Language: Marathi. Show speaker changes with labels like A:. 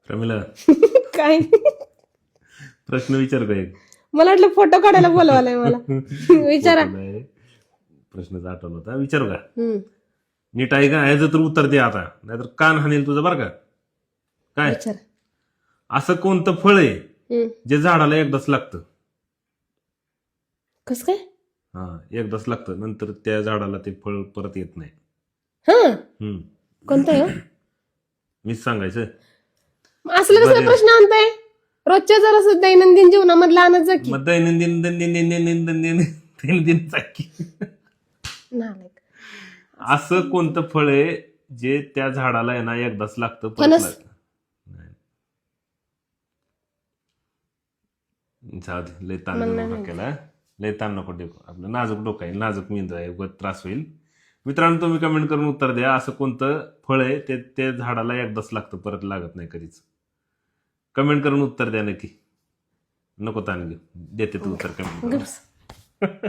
A: प्रमिला
B: काय
A: प्रश्न विचार का एक
B: मला वाटलं फोटो काढायला बोलवायलाय मला विचारा.
A: नाही, प्रश्नच आठवला होता, विचारू का?
B: हम्म,
A: नीट आहे का? ह्याचं तर उत्तर दे आता, नाहीतर कान हाणेल तुझं बरं का. काय
B: विचारा.
A: असं कोणतं फळ आहे
B: हम्म,
A: जे झाडाला एकदाच लागतं?
B: कस काय?
A: हा, एकदाच लागतं, नंतर त्या झाडाला ते फळ परत येत नाही.
B: हा
A: हम्म,
B: कोणतं आहे हो?
A: मीच सांगायचं.
B: असलं कसला प्रश्न आणताय? रोजच्या जरा दैनंदिन जीवनामधला आणत जा की.
A: मग दैनंदिन दैनंदिन चाकी.
B: नालायक.
A: असं कोणतं फळ आहे जे त्या झाडाला आहे ना एकदाच लागतं परत
B: फणस.
A: लागतं? नाही. जाऊ दे, लय ताण
B: मला
A: देऊ
B: नाही
A: डोक्याला. लय ताण नको देऊ, आपलं नाजूक डोकं आहे, नाजूक मेंदू आहे, उगाच त्रास होईल. मित्रांनो, तुम्ही कमेंट करून उत्तर द्या. असं कोणतं फळ आहे ते त्या झाडाला एकदाच लागतं, परत लागत नाही कधीच? कमेंट करून उत्तर द्या नक्की. नको ताण घेऊ, देते तू उत्तर कमेंट
B: गप्प.
A: करून.